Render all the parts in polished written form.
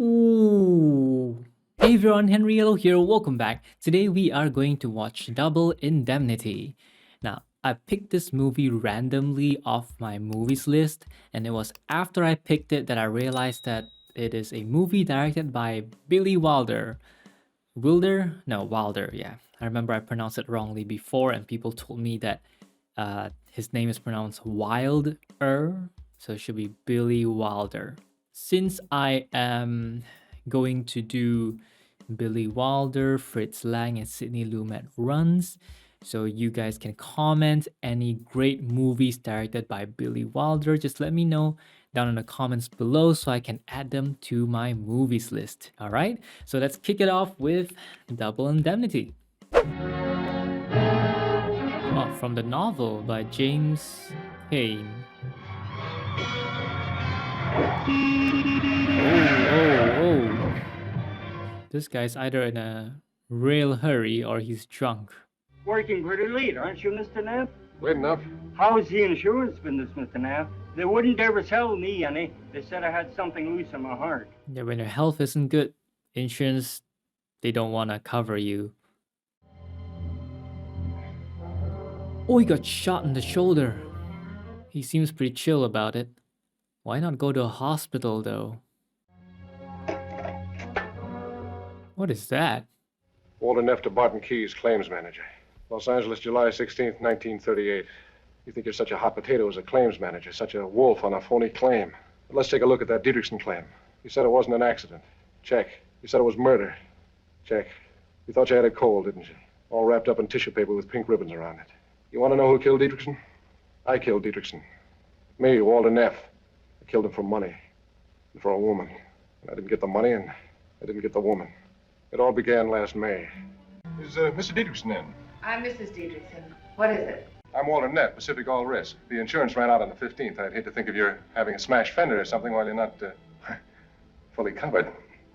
Ooh. Hey everyone, Henriello here, welcome back. Today we are going to watch Double Indemnity. Now, I picked this movie randomly off my movies list, and it was after I picked it that I realized that it is a movie directed by Billy Wilder. Wilder? No, Wilder, yeah. I remember I pronounced it wrongly before, and people told me that his name is pronounced Wilder, so it should be Billy Wilder. Since I am going to do Billy Wilder, Fritz Lang, and Sidney Lumet runs, so you guys can comment any great movies directed by Billy Wilder. Just let me know down in the comments below so I can add them to my movies list. All right, so let's kick it off with Double Indemnity. Oh, from the novel by James Payne. Oh. This guy's either in a real hurry or he's drunk. Working pretty late, aren't you, Mr. Knapp? Late enough. How's the insurance business, Mr. Knapp? They wouldn't ever sell me any. They said I had something loose in my heart. Yeah, when your health isn't good, insurance, they don't want to cover you. Oh, he got shot in the shoulder. He seems pretty chill about it. Why not go to a hospital, though? What is that? Walter Neff to Barton Keyes, claims manager. Los Angeles, July 16th, 1938. You think you're such a hot potato as a claims manager, such a wolf on a phony claim. But let's take a look at that Dietrichson claim. You said it wasn't an accident. Check. You said it was murder. Check. You thought you had a cold, didn't you? All wrapped up in tissue paper with pink ribbons around it. You want to know who killed Dietrichson? I killed Dietrichson. Me, Walter Neff. I killed him for money. And for a woman. And I didn't get the money, and I didn't get the woman. It all began last May. Is Mr. Dietrichson in? I'm Mrs. Dietrichson. What is it? I'm Walter Neff, Pacific All Risk. The insurance ran out on the 15th. I'd hate to think of you having a smashed fender or something while you're not fully covered.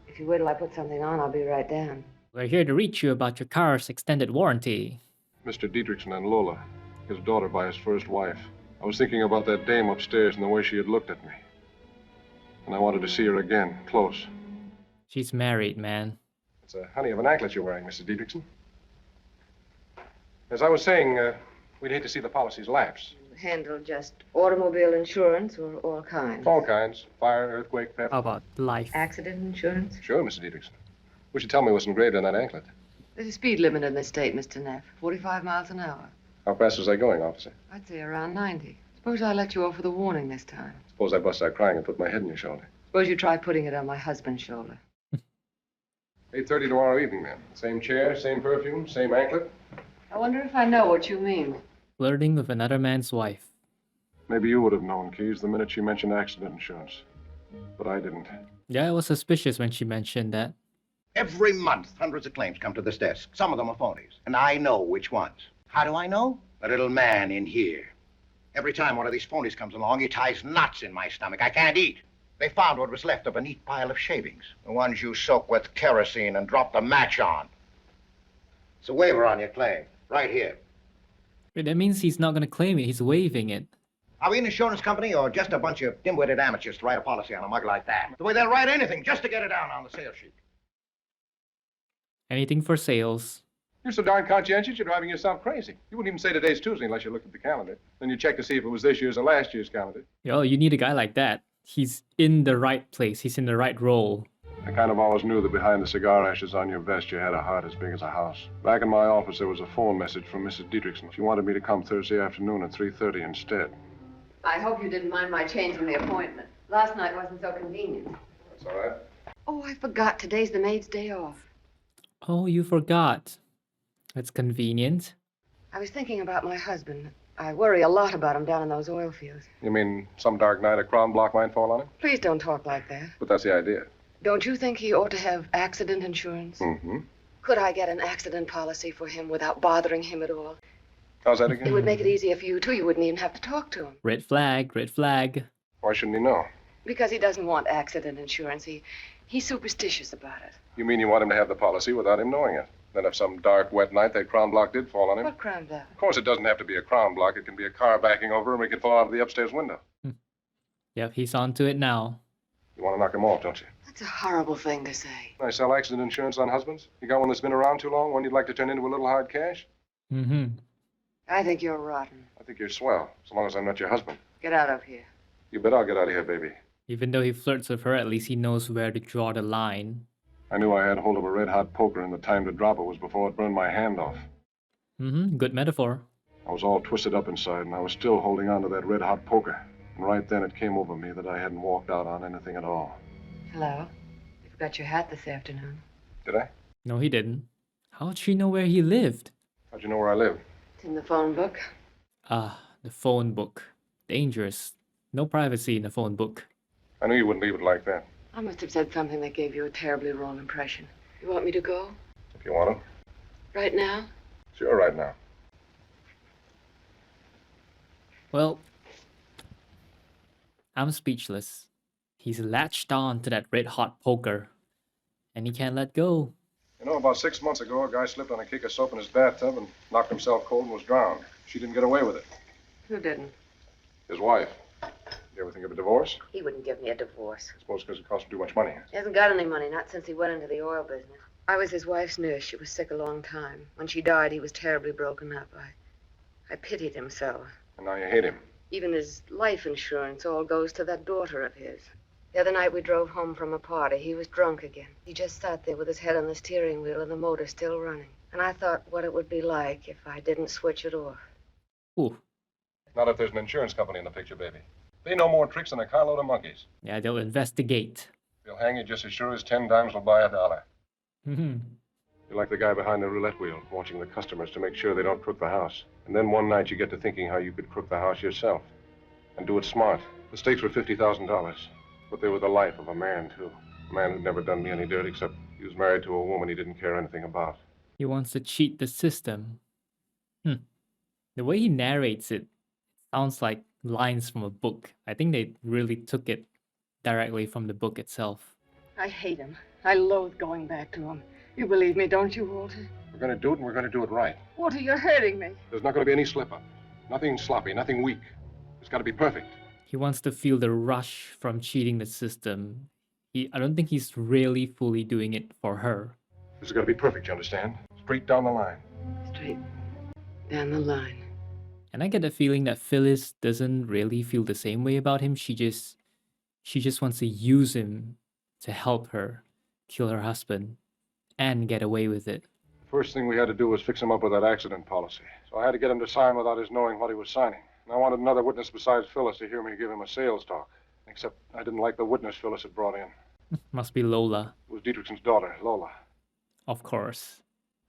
If you wait till I put something on, I'll be right down. We're here to reach you about your car's extended warranty. Mr. Dietrichson and Lola, his daughter by his first wife. I was thinking about that dame upstairs and the way she had looked at me. And I wanted to see her again, close. She's married, man. It's a honey of an anklet you're wearing, Mr. Dietrichson. As I was saying, we'd hate to see the policies lapse. Handle just automobile insurance or all kinds? All kinds. Fire, earthquake, theft. How about life? Accident insurance? Sure, Mr. Dietrichson. What you tell me was engraved on that anklet. There's a speed limit in this state, Mr. Neff. 45 miles an hour. How fast was I going, officer? I'd say around 90. Suppose I let you off with a warning this time. Suppose I bust out crying and put my head in your shoulder. Suppose you try putting it on my husband's shoulder. 8:30 tomorrow evening, then. Same chair, same perfume, same anklet. I wonder if I know what you mean. Flirting with another man's wife. Maybe you would have known, Keyes, the minute she mentioned accident insurance. But I didn't. Yeah, I was suspicious when she mentioned that. Every month, hundreds of claims come to this desk. Some of them are phonies, and I know which ones. How do I know? The little man in here. Every time one of these phonies comes along, he ties knots in my stomach. I can't eat. They found what was left of a neat pile of shavings. The ones you soak with kerosene and drop the match on. It's a waiver on your claim, right here. But that means he's not going to claim it, he's waiving it. Are we an insurance company or just a bunch of dim-witted amateurs to write a policy on a mug like that? The way they'll write anything just to get it down on the sales sheet. Anything for sales. You're so darn conscientious, you're driving yourself crazy. You wouldn't even say today's Tuesday unless you looked at the calendar. Then you check to see if it was this year's or last year's calendar. Yo, you need a guy like that. He's in the right place. He's in the right role. I kind of always knew that behind the cigar ashes on your vest, you had a heart as big as a house. Back in my office, there was a phone message from Mrs. Dietrichson. She wanted me to come Thursday afternoon at 3:30 instead. I hope you didn't mind my changing the appointment. Last night wasn't so convenient. That's all right. Oh, I forgot. Today's the maid's day off. Oh, you forgot. That's convenient. I was thinking about my husband. I worry a lot about him down in those oil fields. You mean some dark night a crown block might fall on him? Please don't talk like that. But that's the idea. Don't you think he ought to have accident insurance? Mm-hmm. Could I get an accident policy for him without bothering him at all? How's that again? It would make it easier for you, too. You wouldn't even have to talk to him. Red flag, red flag. Why shouldn't he know? Because he doesn't want accident insurance. He's superstitious about it. You mean you want him to have the policy without him knowing it? Then if some dark, wet night that crown block did fall on him... What crown block? Of course, it doesn't have to be a crown block. It can be a car backing over him. It can fall out of the upstairs window. Yep, he's on to it now. You want to knock him off, don't you? That's a horrible thing to say. I sell accident insurance on husbands. You got one that's been around too long, one you'd like to turn into a little hard cash? Mm-hmm. I think you're rotten. I think you're swell, so long as I'm not your husband. Get out of here. You bet I'll get out of here, baby. Even though he flirts with her, at least he knows where to draw the line. I knew I had hold of a red-hot poker, and the time to drop it was before it burned my hand off. Mm-hmm. Good metaphor. I was all twisted up inside, and I was still holding on to that red-hot poker. And right then it came over me that I hadn't walked out on anything at all. Hello. You forgot your hat this afternoon. Did I? No, he didn't. How'd she know where he lived? How'd you know where I live? It's in the phone book. Ah, the phone book. Dangerous. No privacy in the phone book. I knew you wouldn't leave it like that. I must have said something that gave you a terribly wrong impression. You want me to go? If you want to. Right now? Sure, right now. Well, I'm speechless. He's latched on to that red-hot poker, and he can't let go. You know, about 6 months ago, a guy slipped on a cake of soap in his bathtub and knocked himself cold and was drowned. She didn't get away with it. Who didn't? His wife. You ever think of a divorce? He wouldn't give me a divorce. I suppose because it cost him too much money. He hasn't got any money, not since he went into the oil business. I was his wife's nurse. She was sick a long time. When she died, he was terribly broken up. I pitied him so. And now you hate him. Even his life insurance all goes to that daughter of his. The other night we drove home from a party. He was drunk again. He just sat there with his head on the steering wheel and the motor still running. And I thought what it would be like if I didn't switch it off. Ooh. Not if there's an insurance company in the picture, baby. They know more tricks than a carload of monkeys. Yeah, they'll investigate. They'll hang you just as sure as 10 dimes will buy $1. Mm-hmm. You're like the guy behind the roulette wheel, watching the customers to make sure they don't crook the house. And then one night you get to thinking how you could crook the house yourself. And do it smart. The stakes were $50,000. But they were the life of a man, too. A man who'd never done me any dirt except he was married to a woman he didn't care anything about. He wants to cheat the system. The way he narrates it sounds like lines from a book. I think they really took it directly from the book itself. I hate him. I loathe going back to him. You believe me, don't you, Walter? We're going to do it, and we're going to do it right. Walter, you're hurting me. There's not going to be any slip-up. Nothing sloppy, nothing weak. It's got to be perfect. He wants to feel the rush from cheating the system. I don't think he's really fully doing it for her. This has got to be perfect, you understand? Straight down the line. Straight down the line. And I get the feeling that Phyllis doesn't really feel the same way about him. She just wants to use him to help her kill her husband and get away with it. First thing we had to do was fix him up with that accident policy. So I had to get him to sign without his knowing what he was signing. And I wanted another witness besides Phyllis to hear me give him a sales talk. Except I didn't like the witness Phyllis had brought in. Must be Lola. It was Dietrichson's daughter, Lola. Of course.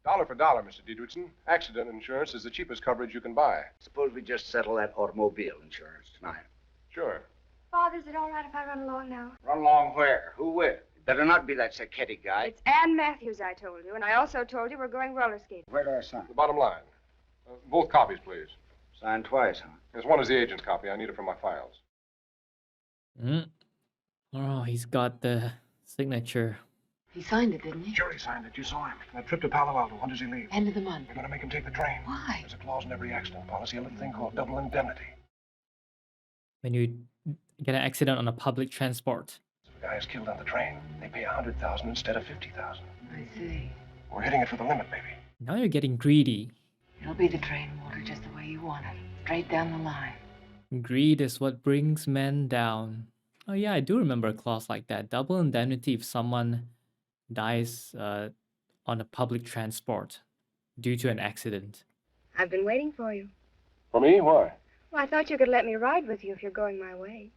Dollar for dollar, Mr. Dietrichson. Accident insurance is the cheapest coverage you can buy. Suppose we just settle that automobile insurance tonight. Sure. Father, is it all right if I run along now? Run along where? Who with? Better not be that Sacchetti guy. It's Ann Matthews, I told you, and I also told you we're going roller skating. Where do I sign? The bottom line. Both copies, please. Sign twice, huh? There's one is the agent's copy. I need it for my files. Oh, he's got the signature. He signed it, didn't he? Sure, he signed it. You saw him. That trip to Palo Alto. When does he leave? End of the month. We're going to make him take the train. Why? There's a clause in every accident policy, a little thing called double indemnity. When you get an accident on a public transport. If a guy is killed on the train, they pay $100,000 instead of $50,000. I see. We're hitting it for the limit, baby. Now you're getting greedy. It'll be the train, Walter, just the way you want it. Straight down the line. Greed is what brings men down. Oh yeah, I do remember a clause like that. Double indemnity if someone dies on a public transport due to an accident. I've been waiting for you. For me? Why? Well, I thought you could let me ride with you if you're going my way.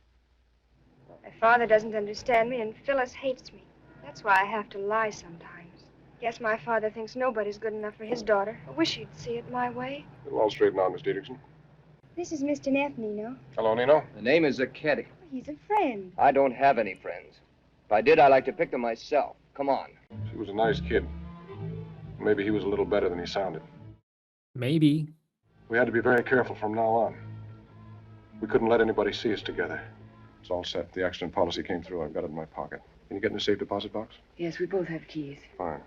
My father doesn't understand me, and Phyllis hates me. That's why I have to lie sometimes. Guess my father thinks nobody's good enough for his daughter. I wish he'd see it my way. It'll all straighten out, Miss Dietrichson. This is Mr. Neff, Nino. Hello, Nino. The name is Zacchetti. He's a friend. I don't have any friends. If I did, I like to pick them myself. Come on. She was a nice kid. Maybe he was a little better than he sounded. Maybe. We had to be very careful from now on. We couldn't let anybody see us together. It's all set. The accident policy came through. I've got it in my pocket. Can you get in the safe deposit box? Yes, we both have keys. Fine.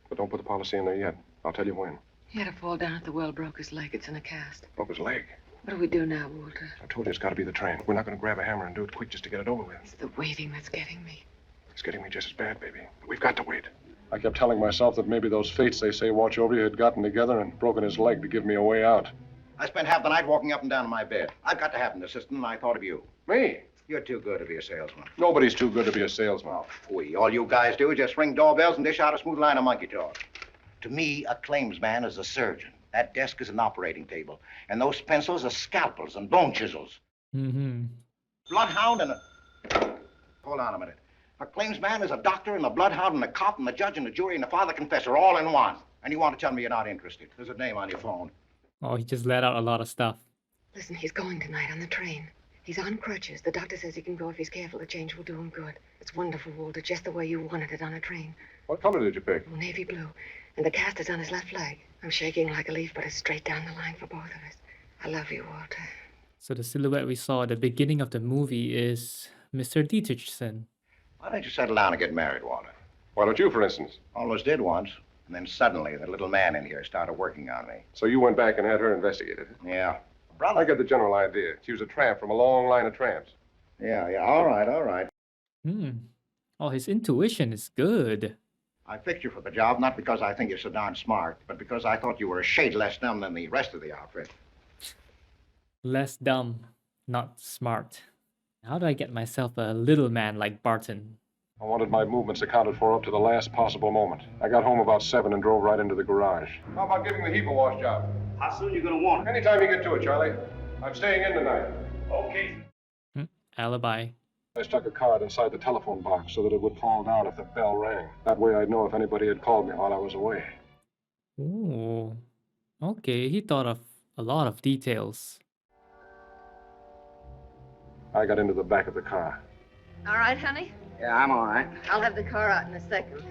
But don't put the policy in there yet. I'll tell you when. He had a fall down at the well, broke his leg. It's in a cast. Broke his leg. What do we do now, Walter? I told you it's got to be the train. We're not going to grab a hammer and do it quick just to get it over with. It's the waiting that's getting me. It's getting me just as bad, baby. But we've got to wait. I kept telling myself that maybe those fates they say watch over you had gotten together and broken his leg to give me a way out. I spent half the night walking up and down in my bed. I've got to have an assistant, and I thought of you. Me? You're too good to be a salesman. Nobody's too good to be a salesman. All you guys do is just ring doorbells and dish out a smooth line of monkey talk. To me, a claims man is a surgeon. That desk is an operating table. And those pencils are scalpels and bone chisels. Mm-hmm. Bloodhound and a... Hold on a minute. A claims man is a doctor and a bloodhound and a cop and a judge and a jury and a father confessor all in one. And you want to tell me you're not interested. There's a name on your phone. Oh, he just let out a lot of stuff. Listen, he's going tonight on the train. He's on crutches. The doctor says he can go if he's careful. The change will do him good. It's wonderful, Walter, just the way you wanted it on a train. What color did you pick? Oh, navy blue. And the cast is on his left leg. I'm shaking like a leaf, but it's straight down the line for both of us. I love you, Walter. So the silhouette we saw at the beginning of the movie is Mr. Dietrichson. Why don't you settle down and get married, Walter? Why don't you, for instance? Almost did once. And then suddenly, the little man in here started working on me. So you went back and had her investigated? Yeah. I get the general idea. She was a tramp from a long line of tramps. Yeah. All right. Oh, his intuition is good. I picked you for the job, not because I think you're so darn smart, but because I thought you were a shade less dumb than the rest of the outfit. Less dumb, not smart. How do I get myself a little man like Barton? I wanted my movements accounted for up to the last possible moment. I got home about 7 and drove right into the garage. How about giving the heap a wash job? How soon you gonna want it? Anytime you get to it, Charlie. I'm staying in tonight. Okay. Alibi. I stuck a card inside the telephone box so that it would fall down if the bell rang. That way I'd know if anybody had called me while I was away. Ooh. Okay, he thought of a lot of details. I got into the back of the car. All right, honey? Yeah, I'm all right. I'll have the car out in a second.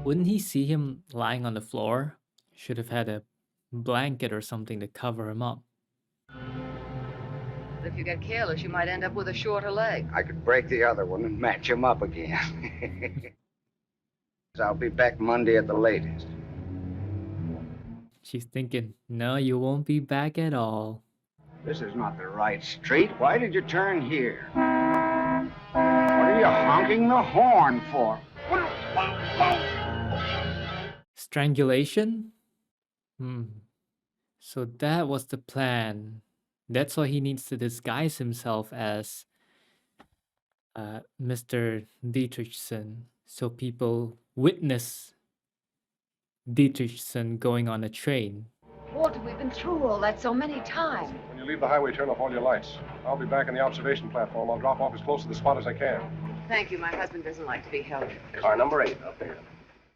Wouldn't he see him lying on the floor? Should have had a blanket or something to cover him up. If you get careless, you might end up with a shorter leg. I could break the other one and match him up again. I'll be back Monday at the latest. She's thinking, no, you won't be back at all. This is not the right street. Why did you turn here? What are you honking the horn for? Strangulation? So that was the plan. That's why he needs to disguise himself as Mr. Dietrichson, so people witness Dietrichson going on a train. Walter, we've been through all that so many times. When you leave the highway, turn off all your lights. I'll be back in the observation platform. I'll drop off as close to the spot as I can. Thank you. My husband doesn't like to be held. Car number 8 up there.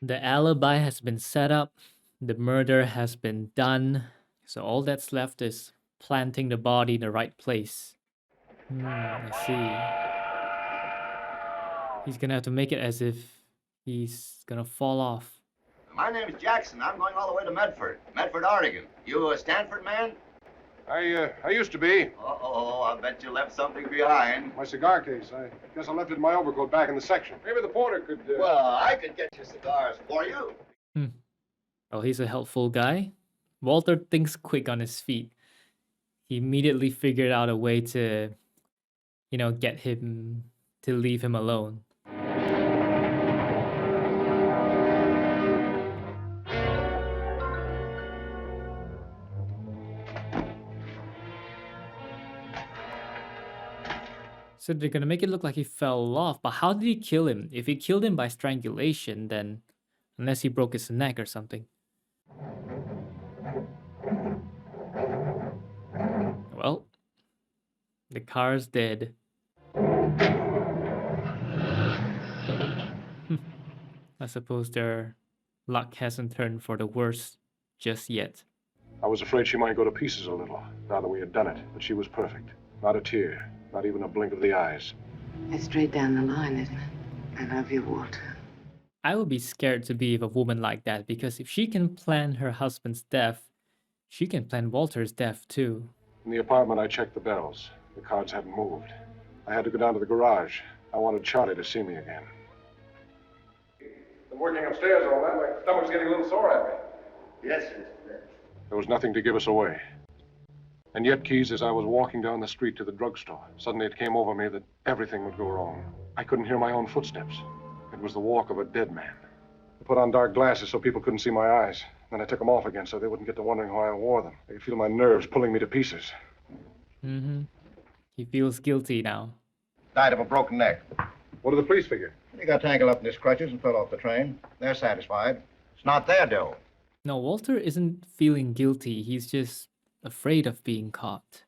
The alibi has been set up. The murder has been done. So all that's left is planting the body in the right place. I see. He's gonna have to make it as if he's gonna fall off. My name's Jackson. I'm going all the way to Medford, Oregon. You a Stanford man? I used to be. Uh-oh, I bet you left something behind. My cigar case. I guess I left it in my overcoat back in the section. Maybe the porter could... Well, I could get you cigars for you. Oh, he's a helpful guy. Walter thinks quick on his feet. He immediately figured out a way to, get him to leave him alone. So they're gonna make it look like he fell off, but how did he kill him? If he killed him by strangulation, then unless he broke his neck or something. Well, the car's dead. I suppose their luck hasn't turned for the worse just yet. I was afraid she might go to pieces a little, now that we had done it. But she was perfect. Not a tear. Not even a blink of the eyes. It's straight down the line, isn't it? I love you, Walter. I would be scared to be with a woman like that, because if she can plan her husband's death, she can plan Walter's death too. In the apartment, I checked the bells. The cards hadn't moved. I had to go down to the garage. I wanted Charlie to see me again. Been working upstairs all night. My stomach's getting a little sore at me. Yes, Mr. There was nothing to give us away. And yet, Keys, as I was walking down the street to the drugstore, suddenly it came over me that everything would go wrong. I couldn't hear my own footsteps. It was the walk of a dead man. I put on dark glasses so people couldn't see my eyes. Then I took them off again so they wouldn't get to wondering why I wore them. I could feel my nerves pulling me to pieces. Mm-hmm. He feels guilty now. Died of a broken neck. What did the police figure? He got tangled up in his crutches and fell off the train. They're satisfied. It's not their dough. No, Walter isn't feeling guilty. He's just afraid of being caught.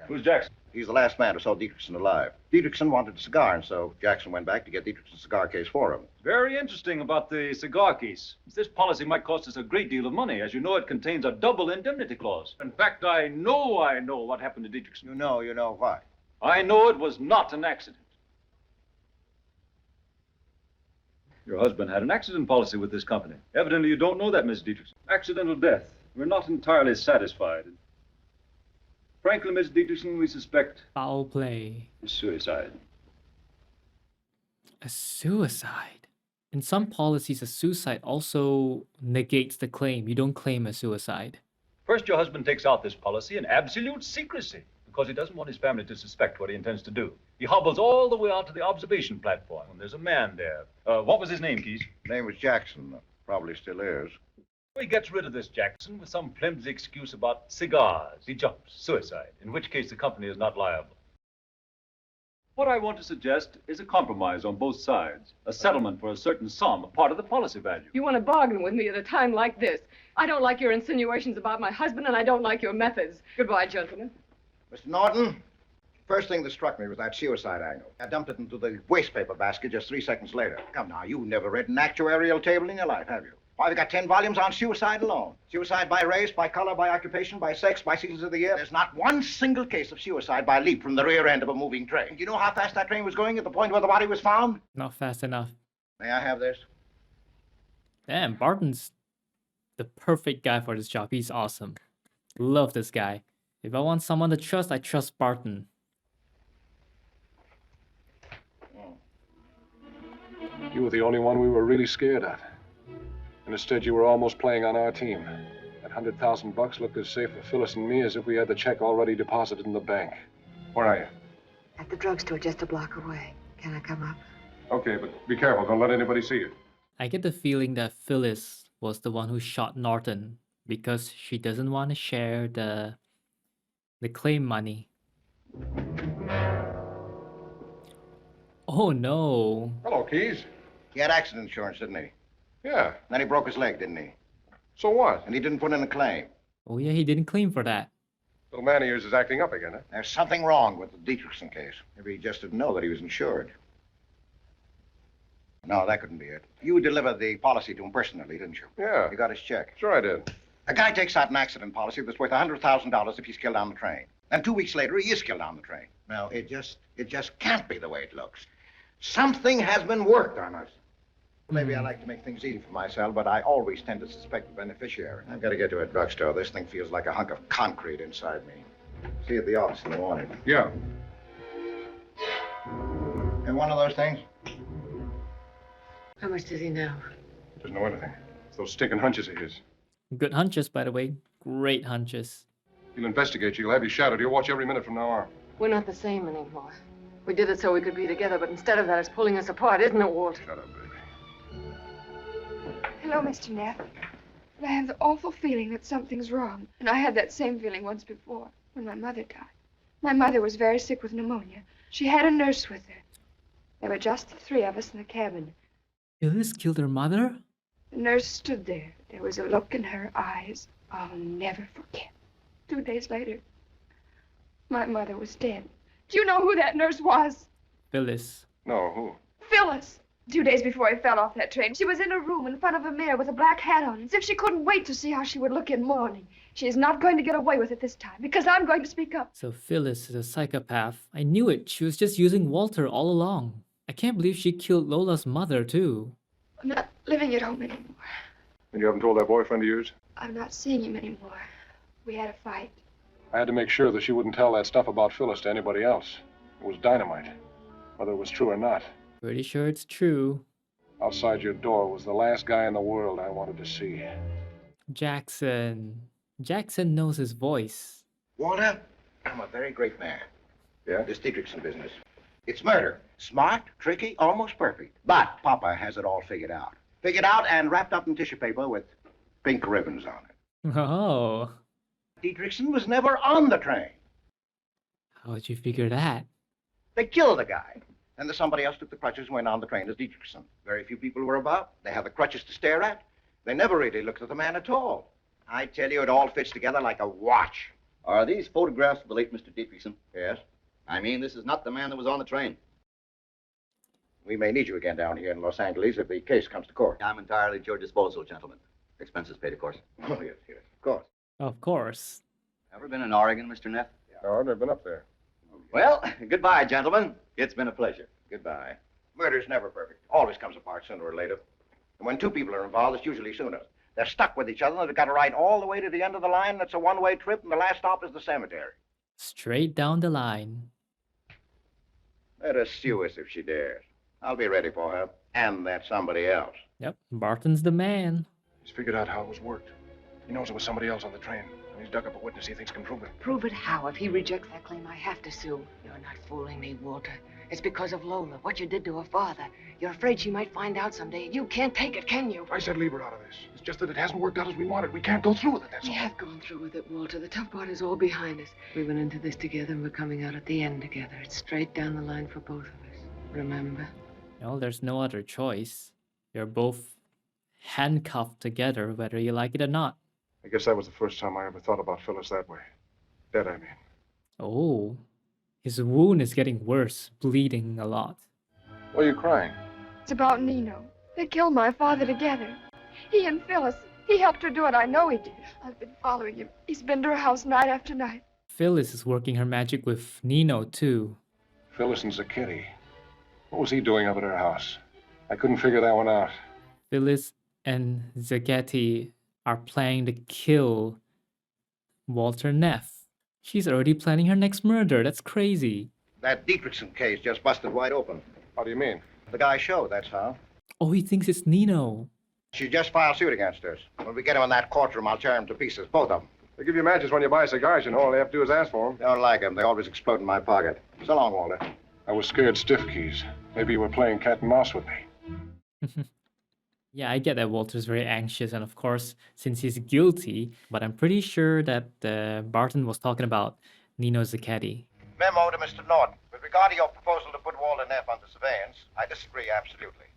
Who's Jackson? He's the last man who saw Dietrichson alive. Dietrichson wanted a cigar, and so Jackson went back to get Dietrichson's cigar case for him. Very interesting about the cigar case. This policy might cost us a great deal of money. As you know, it contains a double indemnity clause. In fact, I know what happened to Dietrichson. You know what? I know it was not an accident. Your husband had an accident policy with this company. Evidently, you don't know that, Miss Dietrichson. Accidental death. We're not entirely satisfied. Frankly, Miss Dietrichson, we suspect Foul play. suicide. A suicide. In some policies, a suicide also negates the claim. You don't claim a suicide. First, your husband takes out this policy in absolute secrecy because he doesn't want his family to suspect what he intends to do. He hobbles all the way out to the observation platform, and there's a man there. What was his name, Keys? His name was Jackson. Probably still is. He gets rid of this Jackson with some flimsy excuse about cigars. He jumps, suicide, in which case the company is not liable. What I want to suggest is a compromise on both sides. A settlement for a certain sum, a part of the policy value. You want to bargain with me at a time like this? I don't like your insinuations about my husband, and I don't like your methods. Goodbye, gentlemen. Mr. Norton, first thing that struck me was that suicide angle. I dumped it into the wastepaper basket just 3 seconds later. Come now, you've never read an actuarial table in your life, have you? Why, we've got 10 volumes on suicide alone. Suicide by race, by color, by occupation, by sex, by seasons of the year. There's not one single case of suicide by leap from the rear end of a moving train. Do you know how fast that train was going at the point where the body was found? Not fast enough. May I have this? Damn, Barton's the perfect guy for this job. He's awesome. Love this guy. If I want someone to trust, I trust Barton. You were the only one we were really scared of. And instead, you were almost playing on our team. That $100,000 looked as safe for Phyllis and me as if we had the check already deposited in the bank. Where are you? At the drugstore just a block away. Can I come up? Okay, but be careful. Don't let anybody see you. I get the feeling that Phyllis was the one who shot Norton because she doesn't want to share the claim money. Oh no. Hello, Keys. He had accident insurance, didn't he? Yeah. Then he broke his leg, didn't he? So what? And he didn't put in a claim. Oh yeah, he didn't claim for that. Little man of yours is acting up again, huh? There's something wrong with the Dietrichson case. Maybe he just didn't know that he was insured. No, that couldn't be it. You delivered the policy to him personally, didn't you? Yeah. You got his check. Sure I did. A guy takes out an accident policy that's worth $100,000 if he's killed on the train. And 2 weeks later, he is killed on the train. Now, it just can't be the way it looks. Something has been worked on us. Maybe I like to make things easy for myself, but I always tend to suspect the beneficiary. I've got to get to a drugstore. This thing feels like a hunk of concrete inside me. See you at the office in the morning. Yeah. And one of those things? How much does he know? Doesn't know anything. It's those stinking hunches of his. Good hunches, by the way. Great hunches. He'll investigate you. He'll have you shadowed. You'll watch every minute from now on. We're not the same anymore. We did it so we could be together, but instead of that, it's pulling us apart, isn't it, Walt? Shut up, baby. Hello, Mr. Neff. I have the awful feeling that something's wrong. And I had that same feeling once before, when my mother died. My mother was very sick with pneumonia. She had a nurse with her. There were just the 3 of us in the cabin. Phyllis killed her mother? The nurse stood there. There was a look in her eyes I'll never forget. 2 days later, my mother was dead. Do you know who that nurse was? Phyllis. No, who? Phyllis! 2 days before I fell off that train, she was in a room in front of a mirror with a black hat on, as if she couldn't wait to see how she would look in mourning. She is not going to get away with it this time, because I'm going to speak up. So Phyllis is a psychopath. I knew it. She was just using Walter all along. I can't believe she killed Lola's mother, too. I'm not living at home anymore. And you haven't told that boyfriend of yours? I'm not seeing him anymore. We had a fight. I had to make sure that she wouldn't tell that stuff about Phyllis to anybody else. It was dynamite, whether it was true or not. Pretty sure it's true. Outside your door was the last guy in the world I wanted to see. Jackson. Jackson knows his voice. Walter, I'm a very great man. Yeah? This Dietrichson business. It's murder. Smart, tricky, almost perfect. But Papa has it all figured out. Figured out and wrapped up in tissue paper with pink ribbons on it. Oh, Dietrichson was never on the train. how'd you figure that? They killed the guy. And then somebody else took the crutches and went on the train as Dietrichson. Very few people were about. They had the crutches to stare at. They never really looked at the man at all. I tell you, it all fits together like a watch. Are these photographs of the late Mr. Dietrichson? Yes? I mean, this is not the man that was on the train. We may need you again down here in Los Angeles if the case comes to court. I'm entirely at your disposal, gentlemen. Expenses paid, of course. Oh, yes, yes, of course. Of course. Ever been in Oregon, Mr. Neff? No, I've never been up there. Well, goodbye, gentlemen. It's been a pleasure. Goodbye. Murder's never perfect. Always comes apart sooner or later. And when two people are involved, it's usually sooner. They're stuck with each other, and they've got to ride all the way to the end of the line. That's a one-way trip, and the last stop is the cemetery. Straight down the line. Let her sue us if she dares. I'll be ready for her. And that somebody else. Yep, Barton's the man. He's figured out how it was worked. He knows it was somebody else on the train. And he's dug up a witness he thinks can prove it. Prove it how? If he rejects that claim, I have to sue. You're not fooling me, Walter. It's because of Lola, what you did to her father. You're afraid she might find out someday, and you can't take it, can you? I said leave her out of this. It's just that it hasn't worked out as we wanted. We can't go through with it, that's We all. have gone through with it, Walter. The tough part is all behind us. We went into this together, and we're coming out at the end together. It's straight down the line for both of us. Remember? No, there's no other choice. You're both handcuffed together, whether you like it or not. I guess that was the first time I ever thought about Phyllis that way. Dead, I mean. Oh, his wound is getting worse, bleeding a lot. Why are you crying? It's about Nino. They killed my father together. He and Phyllis. He helped her do it. I know he did. I've been following him. He's been to her house night after night. Phyllis is working her magic with Nino, too. Phyllis and Zacchetti. What was he doing up at her house? I couldn't figure that one out. Phyllis and Zacchetti are planning to kill Walter Neff. She's already planning her next murder. That's crazy. That Dietrichson case just busted wide open. How do you mean? The guy showed, that's how. Oh, he thinks it's Nino. She just filed suit against us. When we get him in that courtroom, I'll tear him to pieces, both of them. They give you matches when you buy cigars, you know. All they have to do is ask for them. Don't like them. They always explode in my pocket. So long, Walter. I was scared stiff, Keys. Maybe you were playing cat and mouse with me. Yeah, I get that Walter's very anxious, and of course, since he's guilty, but I'm pretty sure that Barton was talking about Nino Zacchetti. Memo to Mr. Norton. With regard to your proposal to put Walter Neff under surveillance, I disagree absolutely.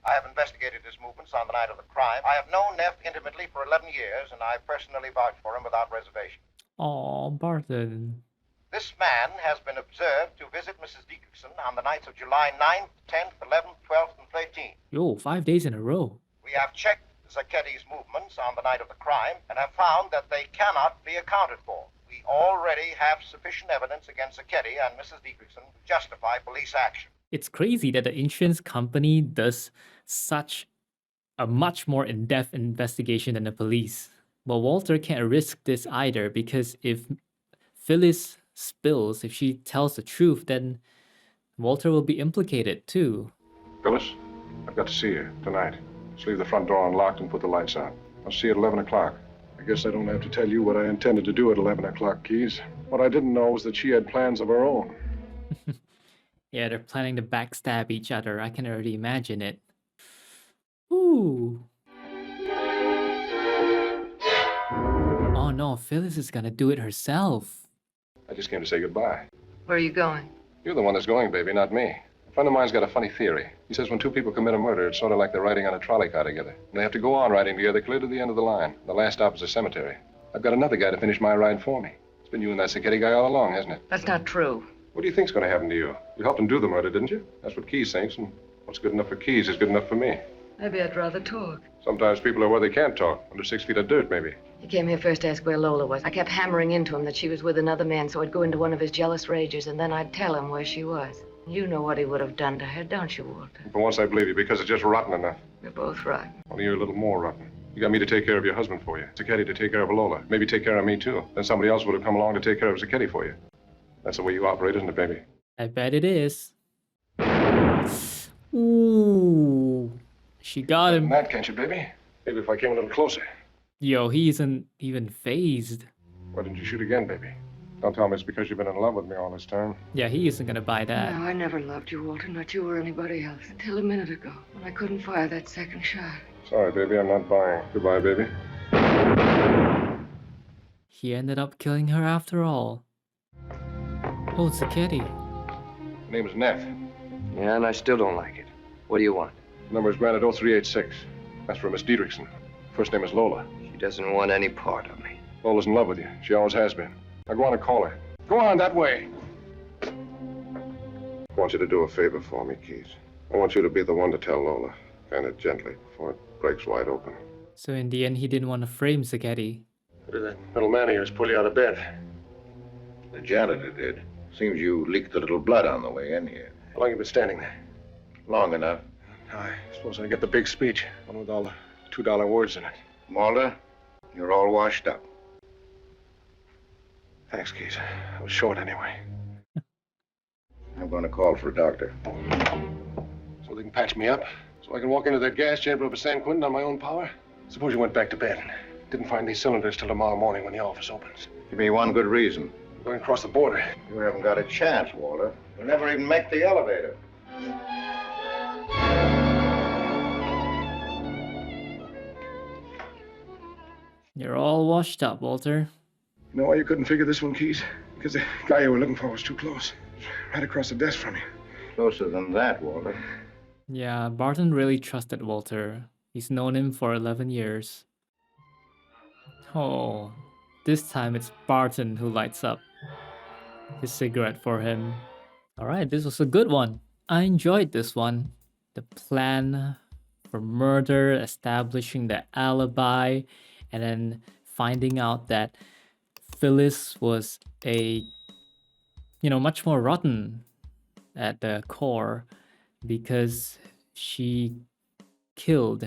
I have investigated his movements on the night of the crime. I have known Neff intimately for 11 years, and I personally vouch for him without reservation. Oh, Barton. This man has been observed to visit Mrs. Dietrichson on the nights of July 9th, 10th, 11th, 12th, and 13th. Yo, 5 days in a row. We have checked Zacchetti's movements on the night of the crime and have found that they cannot be accounted for. We already have sufficient evidence against Zacchetti and Mrs. Dietrichson to justify police action. It's crazy that the insurance company does such a much more in-depth investigation than the police. But Walter can't risk this either, because if Phyllis spills, if she tells the truth, then Walter will be implicated too. Phyllis, I've got to see you tonight. Just leave the front door unlocked and put the lights out. I'll see you at 11 o'clock. I guess I don't have to tell you what I intended to do at 11 o'clock, Keys. What I didn't know was that she had plans of her own. Yeah, they're planning to backstab each other. I can already imagine it. Ooh. Oh no, Phyllis is gonna do it herself. I just came to say goodbye. Where are you going? You're the one that's going, baby, not me. A friend of mine's got a funny theory. He says when two people commit a murder, it's sort of like they're riding on a trolley car together. And they have to go on riding together clear to the end of the line. The last stop is a cemetery. I've got another guy to finish my ride for me. It's been you and that Zacchetti guy all along, hasn't it? That's not true. What do you think's going to happen to you? You helped him do the murder, didn't you? That's what Keys thinks, and what's good enough for Keys is good enough for me. Maybe I'd rather talk. Sometimes people are where they can't talk, under 6 feet of dirt, maybe. He came here first to ask where Lola was. I kept hammering into him that she was with another man, so I'd go into one of his jealous rages, and then I'd tell him where she was. You know what he would have done to her, don't you, Walter? For once I believe you, because it's just rotten enough. We're both right. Only you're a little more rotten. You got me to take care of your husband for you. Zacchetti to take care of Lola. Maybe take care of me, too. Then somebody else would have come along to take care of Zacchetti for you. That's the way you operate, isn't it, baby? I bet it is. Ooh. She got him. That, can't you, baby? Maybe if I came a little closer. Yo, he isn't even phased. Why didn't you shoot again, baby? Don't tell me it's because you've been in love with me all this time. Yeah, he isn't gonna buy that. No, I never loved you, Walter, not you or anybody else. Until a minute ago, when I couldn't fire that second shot. Sorry, baby, I'm not buying. Goodbye, baby. He ended up killing her after all. Oh, it's a kitty. Her name is Neff. Yeah, and I still don't like it. What do you want? Number is granted 0386. That's for Miss Dietrichson. First name is Lola. She doesn't want any part of me. Lola's in love with you. She always has been. Now go on and call her. Go on, that way. I want you to do a favor for me, Keith. I want you to be the one to tell Lola, kind of gently, before it breaks wide open. So in the end, he didn't want to frame Zachetti. What did that little man of yours pull you out of bed? The janitor did. Seems you leaked a little blood on the way in here. How long you been standing there? Long enough. I suppose I get the big speech, one with all the $2 words in it. Mulder, you're all washed up. Thanks, Keith. I was short anyway. I'm going to call for a doctor. So they can patch me up? So I can walk into that gas chamber up at San Quentin on my own power? Suppose you went back to bed and didn't find these cylinders till tomorrow morning when the office opens. Give me one good reason. Going across the border. You haven't got a chance, Walter. You'll never even make the elevator. You're all washed up, Walter. You know why you couldn't figure this one, Keith? Because the guy you were looking for was too close. Right across the desk from you. Closer than that, Walter. Yeah, Barton really trusted Walter. He's known him for 11 years. Oh, this time it's Barton who lights up his cigarette for him. Alright, this was a good one. I enjoyed this one. The plan for murder, establishing the alibi, and then finding out that Phyllis was a, much more rotten at the core because she killed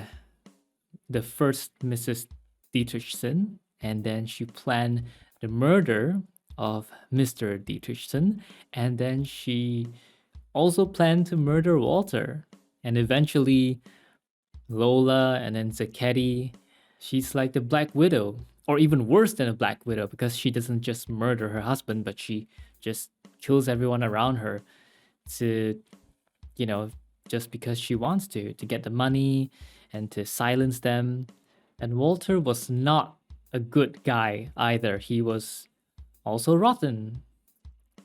the first Mrs. Dietrichson, and then she planned the murder of Mr. Dietrichson, and then she also planned to murder Walter. And eventually, Lola and then Zachetti, she's like the Black Widow, or even worse than a Black Widow, because she doesn't just murder her husband, but she just kills everyone around her to, just because she wants to get the money and to silence them. And Walter was not a good guy either. He was also rotten.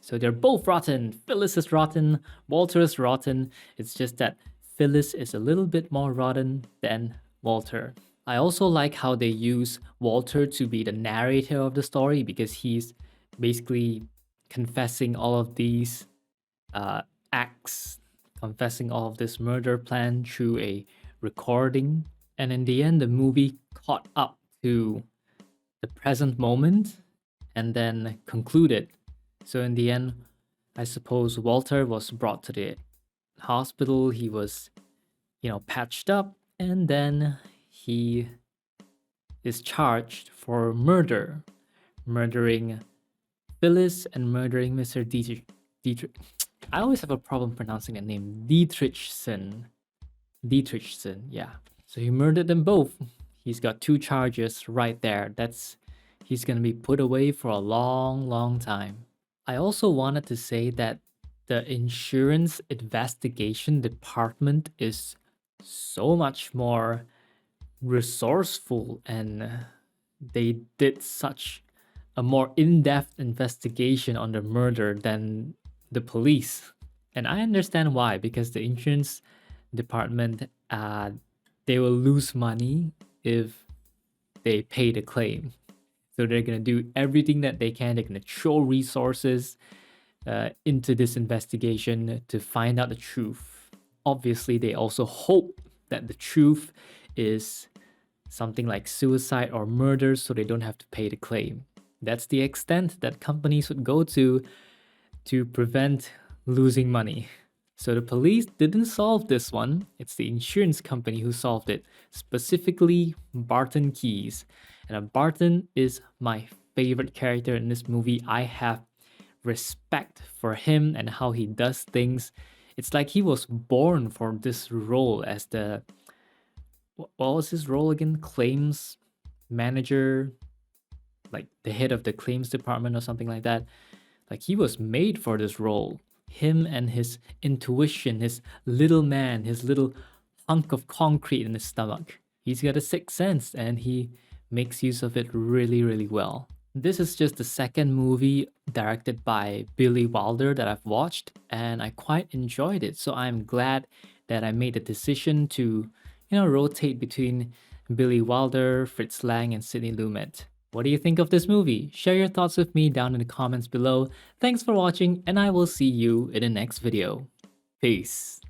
So they're both rotten. Phyllis is rotten. Walter is rotten. It's just that Phyllis is a little bit more rotten than Walter. I also like how they use Walter to be the narrator of the story, because he's basically confessing all of these acts, confessing all of this murder plan through a recording. And in the end, the movie caught up to the present moment and then concluded. So in the end, I suppose Walter was brought to the hospital. He was, patched up, and then he is charged for murdering Phyllis and murdering Mr. Dietrich. I always have a problem pronouncing the name. Dietrichson, yeah. So he murdered them both. He's got 2 charges right there. He's gonna be put away for a long, long time. I also wanted to say that the insurance investigation department is so much more resourceful, and they did such a more in-depth investigation on the murder than the police. And I understand why, because the insurance department, they will lose money if they pay the claim. So they're going to do everything that they can. They're going to throw resources into this investigation to find out the truth. Obviously, they also hope that the truth is something like suicide or murder, so they don't have to pay the claim. That's the extent that companies would go to prevent losing money. So the police didn't solve this one. It's the insurance company who solved it, specifically Barton Keyes. And Barton is my favorite character in this movie. I have respect for him and how he does things. It's like he was born for this role as the... What was his role again? Claims manager, like the head of the claims department or something like that. Like he was made for this role. Him and his intuition, his little man, his little hunk of concrete in his stomach. He's got a sixth sense and he makes use of it really, really well. This is just the second movie directed by Billy Wilder that I've watched, and I quite enjoyed it. So I'm glad that I made the decision to, rotate between Billy Wilder, Fritz Lang, and Sidney Lumet. What do you think of this movie? Share your thoughts with me down in the comments below. Thanks for watching, and I will see you in the next video. Peace.